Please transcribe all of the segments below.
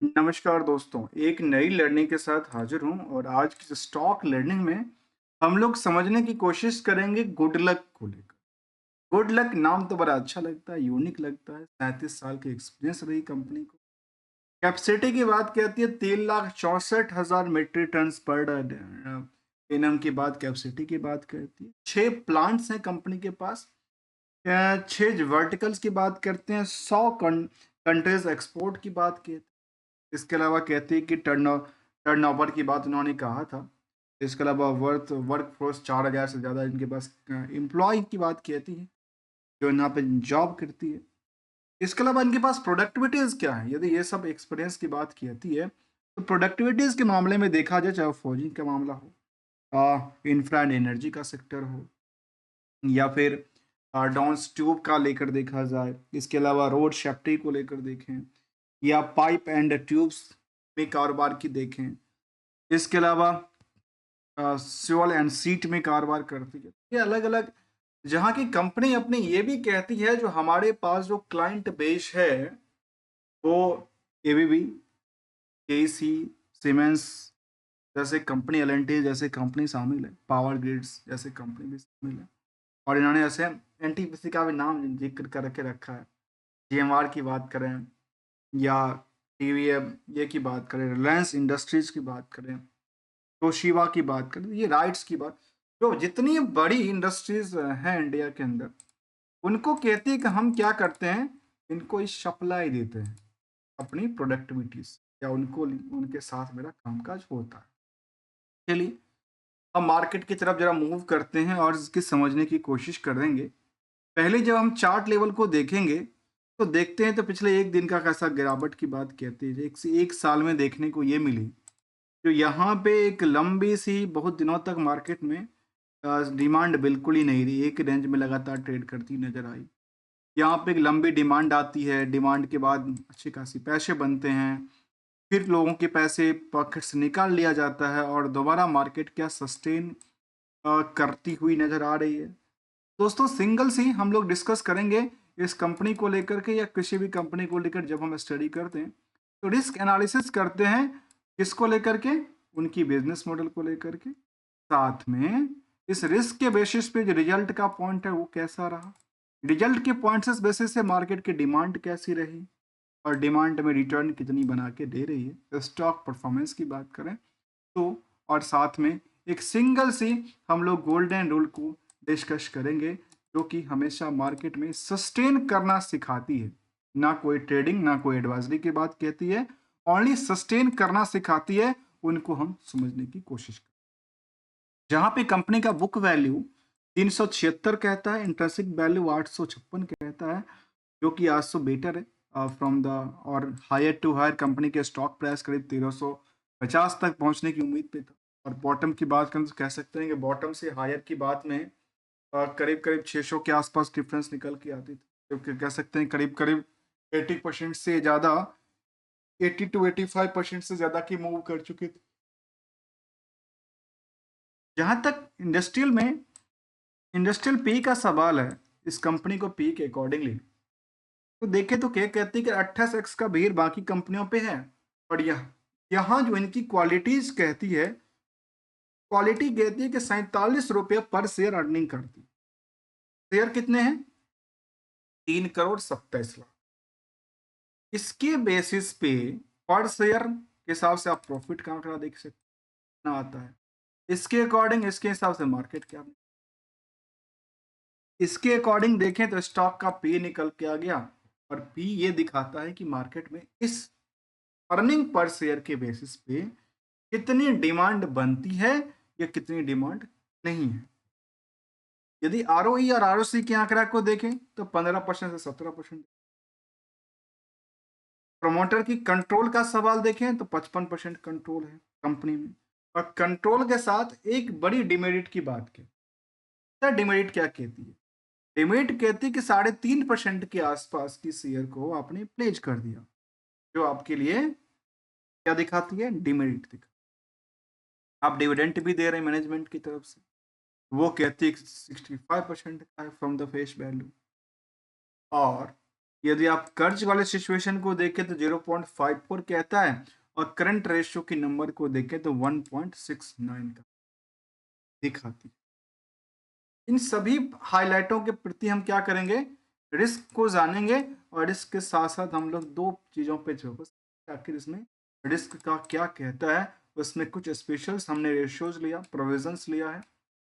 नमस्कार दोस्तों, एक नई लर्निंग के साथ हाजिर हूँ और आज की स्टॉक लर्निंग में हम लोग समझने की कोशिश करेंगे गुड लक को लेकर। गुड लक नाम तो बड़ा अच्छा लगता है, यूनिक लगता है। 37 साल के एक्सपीरियंस रही कंपनी को। कैपेसिटी की बात कहती है 3,64,000 मीट्रिक टन पर एनम की बात कैपेसिटी की बात करती है। 6 प्लांट्स हैं कंपनी के पास। 6 वर्टिकल्स की बात करते हैं। 100 कंट्रीज एक्सपोर्ट की बात की। इसके अलावा कहती है कि टर्नओवर की बात उन्होंने कहा था। इसके अलावा वर्कफ़ोर्स 4,000 से ज़्यादा इनके पास एम्प्लॉयी की बात कहती है, जो यहाँ पे जॉब करती है। इसके अलावा इनके पास प्रोडक्टिविटीज़ क्या है? यदि ये सब एक्सपीरियंस की बात कहती है, तो प्रोडक्टिविटीज़ के मामले में देखा जाए, चाहे फौजी का मामला हो, इंफ्रा एंड एनर्जी का सेक्टर हो, या फिर डाउन्स ट्यूब का लेकर देखा जाए। इसके अलावा रोड सेफ्टी को लेकर देखें, या पाइप एंड ट्यूब्स में कारोबार की देखें। इसके अलावा फ्यूल एंड सीट में कारोबार करती है। ये अलग-अलग जहाँ की कंपनी अपनी ये भी कहती है, जो हमारे पास जो क्लाइंट बेस है, वो एबीबी, केसी, सीमेंस जैसे कंपनी, एल&टी जैसे कंपनी शामिल है, पावर ग्रिड्स जैसे कंपनी भी शामिल है। और इन्होंने ऐसे एनटीपीसी का भी नाम ज़िक्र करके रखा है। जीएमआर की बात करें, या टीवीएम ये की बात करें, रिलायंस इंडस्ट्रीज़ की बात करें, तोशिबा की बात करें, ये राइट्स की बात, जो जितनी बड़ी इंडस्ट्रीज़ हैं इंडिया के अंदर, उनको कहती है कि हम क्या करते हैं, इनको इस सप्लाई देते हैं अपनी प्रोडक्टिविटीज़, या उनको उनके साथ मेरा कामकाज होता है। चलिए, हम मार्केट की तरफ ज़रा मूव करते हैं और इसकी समझने की कोशिश करेंगे। पहले जब हम चार्ट लेवल को देखेंगे, तो देखते हैं तो पिछले 1 दिन का कैसा गिरावट की बात कहती है। एक से 1 साल में देखने को ये मिली, जो यहाँ पे एक लंबी सी बहुत दिनों तक मार्केट में डिमांड बिल्कुल ही नहीं रही, एक रेंज में लगातार ट्रेड करती नज़र आई। यहाँ पे एक लंबी डिमांड आती है, डिमांड के बाद अच्छी खासी पैसे बनते हैं, फिर लोगों के पैसे पॉकेट से निकाल लिया जाता है और दोबारा मार्केट क्या सस्टेन करती हुई नज़र आ रही है। दोस्तों, सिंगल सी हम लोग डिस्कस करेंगे इस कंपनी को लेकर के, या किसी भी कंपनी को लेकर जब हम स्टडी करते हैं, तो रिस्क एनालिसिस करते हैं किसको लेकर के, उनकी बिजनेस मॉडल को लेकर के, साथ में इस रिस्क के बेसिस पे जो रिजल्ट का पॉइंट है वो कैसा रहा, रिजल्ट के पॉइंट्स बेसिस से मार्केट की डिमांड कैसी रही, और डिमांड में रिटर्न कितनी बना के दे रही है, स्टॉक परफॉर्मेंस की बात करें तो, और साथ में एक सिंगल सी हम लोग गोल्डन रूल को डिस्कस करेंगे, जो कि हमेशा मार्केट में सस्टेन करना सिखाती है। ना कोई ट्रेडिंग, ना कोई एडवाइजरी की बात कहती है, ओनली सस्टेन करना सिखाती है। उनको हम समझने की कोशिश करें। जहाँ पे कंपनी का बुक वैल्यू 376 कहता है, इंट्रिंसिक वैल्यू 856 कहता है, जो कि आज से बेटर है फ्रॉम द, और हायर टू हायर कंपनी के स्टॉक प्राइस करीब 1350 तक पहुंचने की उम्मीद पे था। और बॉटम की बात करें तो कह सकते हैं कि बॉटम से हायर की बात में करीब करीब 600 के आसपास डिफरेंस निकल के आती थी, क्योंकि कह सकते हैं करीब करीब 80% से ज़्यादा, 80 to 85% से ज़्यादा की मूव कर चुकी थी। जहाँ तक इंडस्ट्रियल पी का सवाल है, इस कंपनी को पी के अकॉर्डिंगली तो देखें तो क्या कहती है कि 28x का भीड़ बाकी कंपनियों पे है। और यहाँ जो इनकी क्वालिटीज कहती है, क्वालिटी कहती है कि 47 रुपये पर शेयर अर्निंग करती है। शेयर कितने हैं? 3,27 करोड़। इसके बेसिस पे पर शेयर के हिसाब से आप प्रॉफिट का आंकड़ा देख सकते हैं, कितना आता है। इसके अकॉर्डिंग, इसके हिसाब से मार्केट क्या, इसके अकॉर्डिंग देखें तो स्टॉक का पी निकल के आ गया, और पी ये दिखाता है कि मार्केट में इस अर्निंग पर शेयर के बेसिस पे कितनी डिमांड बनती है, या कितनी डिमांड नहीं है। यदि आरओई और आरओसी के आंकड़ा को देखें तो 15% से 17%। प्रमोटर की कंट्रोल का सवाल देखें तो 55% कंट्रोल है कंपनी में। और कंट्रोल के साथ एक बड़ी डिमेरिट की बात की, डिमेरिट क्या कहती है? डिमेरिट कहती है कि 3.5% के आसपास की शेयर को आपने प्लेज कर दिया, जो आपके लिए क्या दिखाती है? डिमेरिट दिखा। आप डिविडेंट भी दे रहे हैं मैनेजमेंट की तरफ से, वो कहती है 65% का है फ्रॉम द फेस वैल्यू। और यदि आप कर्ज वाले सिचुएशन को देखें तो 0.54 कहता है, और करंट रेशियो की नंबर को देखें तो 1.69 का दिखाती है। इन सभी हाइलाइटों के प्रति हम क्या करेंगे, रिस्क को जानेंगे, और रिस्क के साथ साथ हम लोग दो चीज़ों पे फोकस, आखिर इसमें रिस्क का क्या कहता है। उसमें कुछ स्पेशल्स हमने रेशियोज लिया, प्रोविजंस लिया है,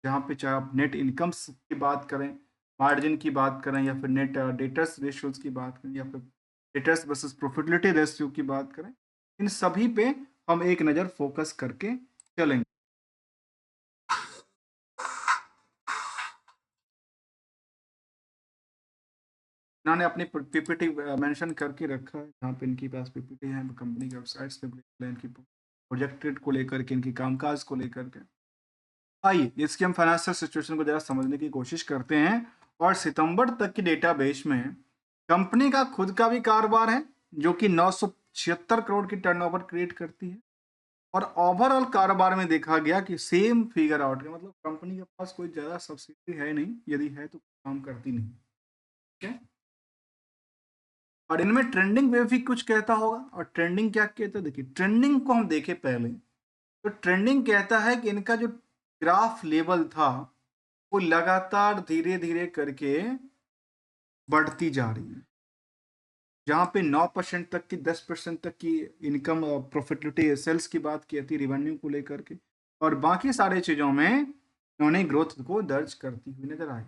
जहाँ पे चाहे आप नेट इनकम्स की बात करें, मार्जिन की बात करें, या फिर नेट डेटर्स रेशियोज की बात करें, या फिर डेटर्स वर्सेस प्रॉफिटेबिलिटी रेशियो की बात करें, इन सभी पे हम एक नज़र फोकस करके चलेंगे। इन्होंने अपनी पीपीटी मेंशन करके रखा है, जहाँ पे इनके पास पीपीटी है कंपनी की वेबसाइट्स पे, इनकी प्रोजेक्टेड को लेकर के, इनकी कामकाज को लेकर के। आइए इसकी हम फाइनेंशियल सिचुएशन को जरा समझने की कोशिश करते हैं। और सितंबर तक की डेटाबेस में कंपनी का खुद का भी कारोबार है, जो कि 976 करोड़ की टर्नओवर क्रिएट करती है। और ओवरऑल कारोबार में देखा गया कि सेम फिगर आउट है, मतलब कंपनी के पास कोई ज़्यादा सब्सिडी है नहीं, यदि है तो काम करती नहीं। ठीक है। और इनमें ट्रेंडिंग वेव भी कुछ कहता होगा। और ट्रेंडिंग क्या कहता है, देखिए ट्रेंडिंग को हम देखें पहले, तो ट्रेंडिंग कहता है कि इनका जो ग्राफ लेवल था वो लगातार धीरे धीरे करके बढ़ती जा रही है, जहाँ पे 9% तक की, 10% तक की इनकम प्रॉफिटेबिलिटी सेल्स की बात की थी, रिवेन्यू को लेकर के, और बाकी सारे चीज़ों में इन्होंने ग्रोथ को दर्ज करती हुई नजर आई।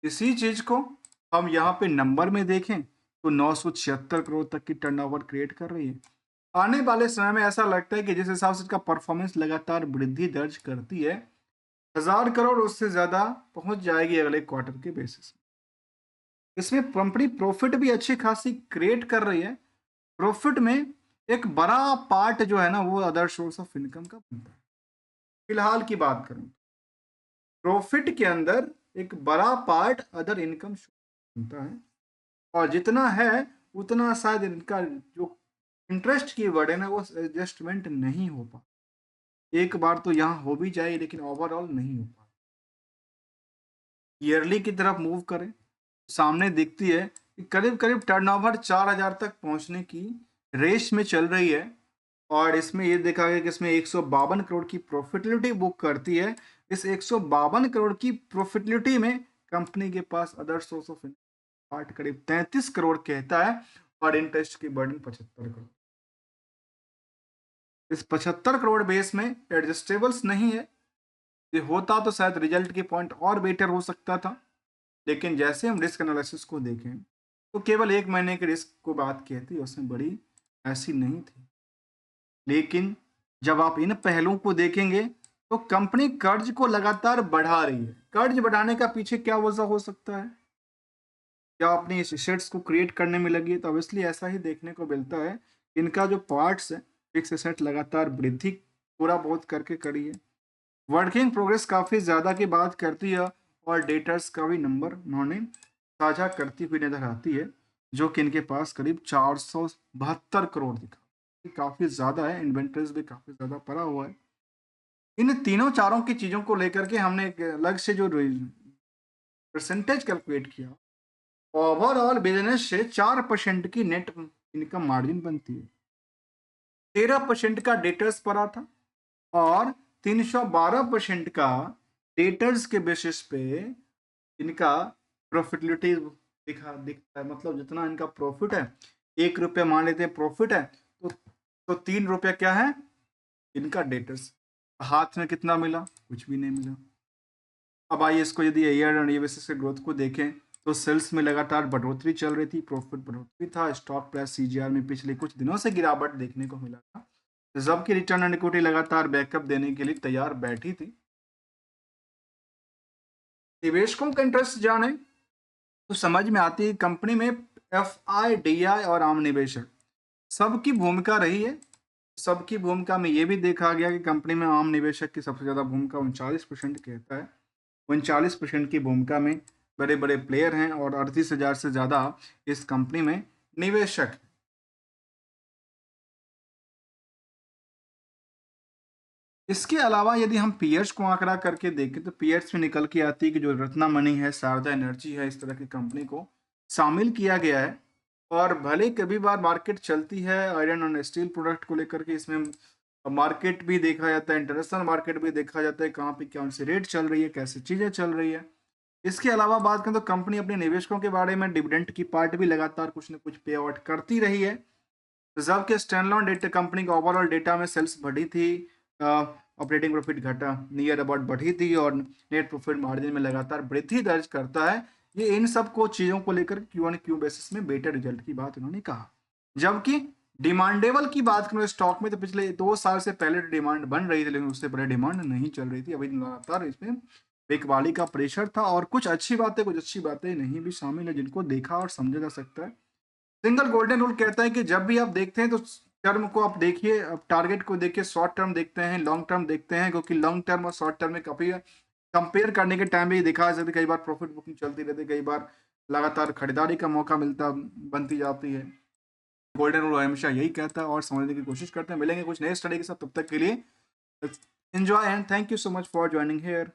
इसी चीज को हम यहाँ पे नंबर में देखें तो 976 करोड़ तक की टर्नओवर क्रिएट कर रही है। आने वाले समय में ऐसा लगता है कि जिस हिसाब से इसका परफॉर्मेंस लगातार वृद्धि दर्ज करती है, 1000 करोड़ उससे ज्यादा पहुंच जाएगी अगले क्वार्टर के बेसिस में। इसमें कंपनी प्रॉफिट भी अच्छी खासी क्रिएट कर रही है। प्रॉफिट में एक बड़ा पार्ट जो है ना, वो अदर सोर्स ऑफ इनकम का बनता है। फिलहाल की बात करूं, प्रॉफिट के अंदर एक बड़ा पार्ट अदर इनकम बनता है, और जितना है उतना शायद इनका जो इंटरेस्ट की वर्डन है वो एडजस्टमेंट नहीं हो पा। एक बार तो यहाँ हो भी जाए, लेकिन ओवरऑल नहीं हो पा। ईयरली की तरफ मूव करें, सामने दिखती है कि करीब करीब टर्नओवर 4000 तक पहुंचने की रेस में चल रही है। और इसमें ये देखा गया कि इसमें 152 करोड़ की प्रॉफिटेबिलिटी बुक करती है। इस 152 करोड़ की प्रॉफिटेबिलिटी में कंपनी के पास अदर सोर्स ऑफ पार्ट करीब 33 करोड़ कहता है, और इंटरेस्ट की बर्डन 75 करोड़। इस 75 करोड़ बेस में एडजस्टेबल्स नहीं है। ये होता तो शायद रिजल्ट की पॉइंट और बेटर हो सकता था, लेकिन जैसे हम रिस्क एनालिसिस को देखें तो केवल 1 महीने के रिस्क को बात की थी, उसमें बड़ी ऐसी नहीं थी। लेकिन जब आप इन पहलुओं को देखेंगे तो कंपनी कर्ज को लगातार बढ़ा रही है। कर्ज बढ़ाने का पीछे क्या वजह हो सकता है, क्या अपनी एसेट्स को क्रिएट करने में लगी है, तो ऑब्वियसली ऐसा ही देखने को मिलता है। इनका जो पार्ट्स है, फिक्स एसेट लगातार वृद्धि पूरा बहुत करके करी है। वर्किंग प्रोग्रेस काफ़ी ज़्यादा की बात करती है, और डेटर्स का भी नंबर उन्होंने साझा करती हुई नजर आती है, जो कि इनके पास करीब 472 करोड़ दिखा, काफ़ी ज़्यादा है। इन्वेंट्रीज भी काफ़ी ज़्यादा पड़ा हुआ है। इन तीनों चारों की चीज़ों को लेकर के हमने एक अलग से जो परसेंटेज कैलकुलेट किया, ओवरऑल बिजनेस से 4% की नेट इनकम मार्जिन बनती है, 13% का डेटर्स पड़ा था, और 312% का डेटर्स के बेसिस पे इनका प्रॉफिटेबिलिटी दिखता है। मतलब जितना इनका प्रॉफिट है, 1 रुपया मान लेते हैं प्रॉफिट है, तो 3 रुपया क्या है, इनका डेटर्स। हाथ में कितना मिला, कुछ भी नहीं मिला। अब आइए इसको यदि ईयर एंड ईयर बेसिस के ग्रोथ को देखें तो सेल्स में लगातार बढ़ोतरी चल रही थी, प्रॉफिट बढ़ोतरी था। स्टॉक प्राइस सीजीआर में पिछले कुछ दिनों से गिरावट देखने को मिला था। रिजर्व की रिटर्न एंड इक्विटी लगातार बैकअप देने के लिए तैयार बैठी थी। निवेशकों का इंटरेस्ट जाने तो समझ में आती है कंपनी में एफआईडीआई और आम निवेशक सबकी भूमिका रही है। सबकी भूमिका में यह भी देखा गया कि कंपनी में आम निवेशक की सबसे ज्यादा भूमिका 39% कहता है। 39% की भूमिका में बड़े बड़े प्लेयर हैं, और 38,000 से ज्यादा इस कंपनी में निवेशक हैं। इसके अलावा यदि हम पीयर्स को आंकड़ा करके देखें तो पीयर्स में निकल के आती है कि जो रत्ना मनी है, शारदा एनर्जी है, इस तरह की कंपनी को शामिल किया गया है। और भले कभी बार मार्केट चलती है आयरन और स्टील प्रोडक्ट को लेकर के, इसमें मार्केट भी देखा जाता है, इंटरनेशनल मार्केट भी देखा जाता है, कहाँ पे कौन सी रेट चल रही है, कैसी चीज़ें चल रही है। इसके अलावा बात करें तो कंपनी अपने निवेशकों के बारे में डिविडेंड की पार्ट भी लगातार कुछ न कुछ पे आउट करती रही है। रिजर्व के स्टैंडअलोन डेटा कंपनी का ओवरऑल डेटा में सेल्स बढ़ी थी, ऑपरेटिंग प्रॉफिट घटा नियर अबाउट बढ़ी थी, और नेट प्रॉफिट मार्जिन में लगातार वृद्धि दर्ज करता है। ये इन सब को चीज़ों को लेकर क्यू ऑन क्यू बेसिस में बेटर रिजल्ट की बात उन्होंने कहा। जबकि डिमांडेबल की बात करें स्टॉक में, तो पिछले 2 साल से पहले डिमांड बन रही थी, लेकिन उससे पहले डिमांड नहीं चल रही थी। अभी लगातार इसमें बिकवाली का प्रेशर था, और कुछ अच्छी बातें नहीं भी शामिल है जिनको देखा और समझा जा सकता है। सिंगल गोल्डन रूल कहता है कि जब भी आप देखते हैं तो टर्म को आप देखिए, आप टारगेट को देखिए, शॉर्ट टर्म देखते हैं, लॉन्ग टर्म देखते हैं, क्योंकि लॉन्ग टर्म और शॉर्ट टर्म में काफी कंपेयर करने के टाइम भी दिखा सकते, कई बार प्रॉफिट बुकिंग चलती रहती है, कई बार लगातार खरीदारी का मौका मिलता बनती जाती है। गोल्डन रूल हमेशा यही कहता है, और समझने की कोशिश करते हैं। मिलेंगे कुछ नए स्टडी के साथ, तब तक के लिए enjoy and thank you so much for joining here.